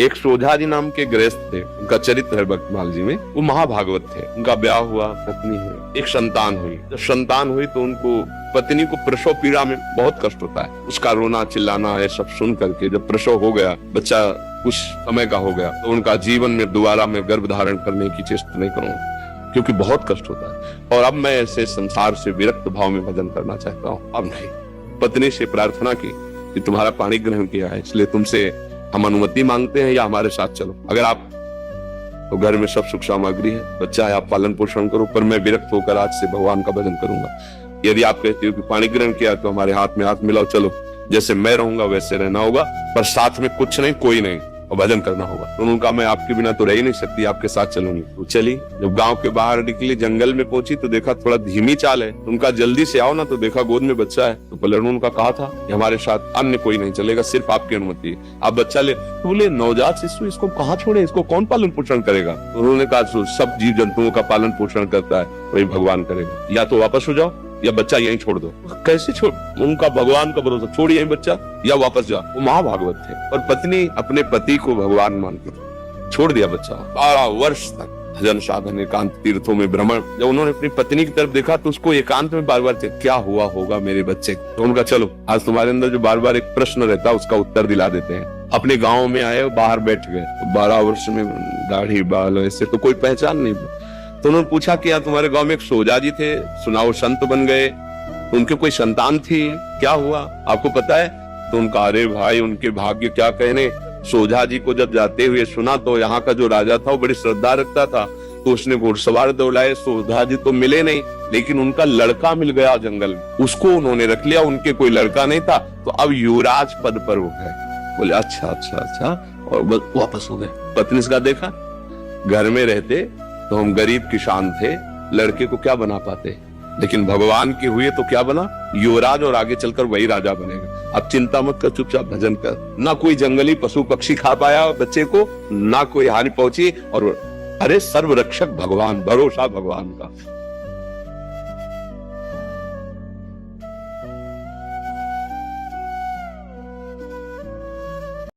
एक सोझा जी नाम के गृहस्थ थे, उनका चरित्र है भक्तमाल जी में। वो महाभागवत थे। उनका ब्याह हुआ, पत्नी है, एक संतान हुई। जब संतान हुई तो उनको पत्नी को प्रसव पीड़ा में बहुत कष्ट होता है। उसका रोना चिल्लाना ये सब सुन करके जब प्रसव हो गया, बच्चा कुछ समय का हो गया, तो उनका जीवन में दोबारा मैं गर्भ धारण करने की चेष्टा नहीं करूंगा, क्योंकि बहुत कष्ट होता है और अब मैं ऐसे संसार से विरक्त भाव में भजन करना चाहता हूँ। अब नहीं। पत्नी से प्रार्थना की कि तुम्हारा पाणी ग्रहण किया है, इसलिए तुमसे हम अनुमति मांगते हैं या हमारे साथ चलो। अगर आप तो घर में सब सुख सामग्री है, बच्चा है, आप पालन पोषण करो, पर मैं विरक्त होकर आज से भगवान का भजन करूंगा। यदि आप कहते हो कि पाणी ग्रहण किया तो हमारे हाथ में हाथ मिलाओ, चलो, जैसे मैं रहूंगा वैसे रहना होगा, पर साथ में कुछ नहीं, कोई नहीं, और भजन करना होगा। तो उनका मैं आपके बिना तो रह ही नहीं सकती, आपके साथ चलूंगी। तो चली। जब गांव के बाहर निकली, जंगल में पहुंची तो देखा थोड़ा धीमी चाल है। उनका जल्दी से आओ ना, तो देखा गोद में बच्चा है। तो पलटू उनका कहा था कि हमारे साथ अन्य कोई नहीं चलेगा, सिर्फ आपकी अनुमति है, आप बच्चा ले। तो बोले नवजात शिशु, इसको कहाँ छोड़े, इसको कौन पालन पोषण करेगा? तो उन्होंने कहा सब जीव जंतुओं का पालन पोषण करता है, वही भगवान करेगा, या तो वापस हो जाओ या बच्चा यहीं छोड़ दो। कैसे छोड़? उनका भगवान का भरोसा, छोड़िए यहीं बच्चा या वापस जा। वो महाभागवत थे और पत्नी अपने पति को भगवान मानती थी। छोड़ दिया बच्चा। 12 वर्ष तक भजन साधन, एकांत तीर्थों में भ्रमण। जब उन्होंने अपनी पत्नी की तरफ देखा तो उसको एकांत में बार बार क्या हुआ होगा मेरे बच्चे। तो उनका चलो आज तुम्हारे अंदर जो बार बार एक प्रश्न रहता है उसका उत्तर दिला देते हैं। अपने गाँव में आए, बाहर बैठ गए। 12 वर्ष में दाढ़ी बाल ऐसे तो कोई पहचान नहीं। तो उन्होंने पूछा कि तुम्हारे गांव में एक सोजा जी थे, सुनाओ संत बन गए, उनके कोई संतान थी, क्या हुआ आपको पता है? तो उनका अरे भाई उनके भाग्य क्या कहने। सोजा जी को जब जाते हुए सुना तो यहाँ का जो राजा था वो बड़ी श्रद्धा रखता था, तो उसने घुड़सवार दौड़ाए। सोजा जी तो मिले नहीं, लेकिन उनका लड़का मिल गया जंगल में, उसको उन्होंने रख लिया। उनके कोई लड़का नहीं था, तो अब युवराज पद पर हो गए। बोले अच्छा अच्छा अच्छा, और वापस हो गए। पत्नी का देखा, घर में रहते तो हम गरीब किसान थे, लड़के को क्या बना पाते, लेकिन भगवान के हुए तो क्या बना, युवराज, और आगे चलकर वही राजा बनेगा। अब चिंता मत कर, चुपचाप भजन कर। ना कोई जंगली पशु पक्षी खा पाया बच्चे को, ना कोई हानि पहुंची, और अरे सर्व रक्षक भगवान, भरोसा भगवान का।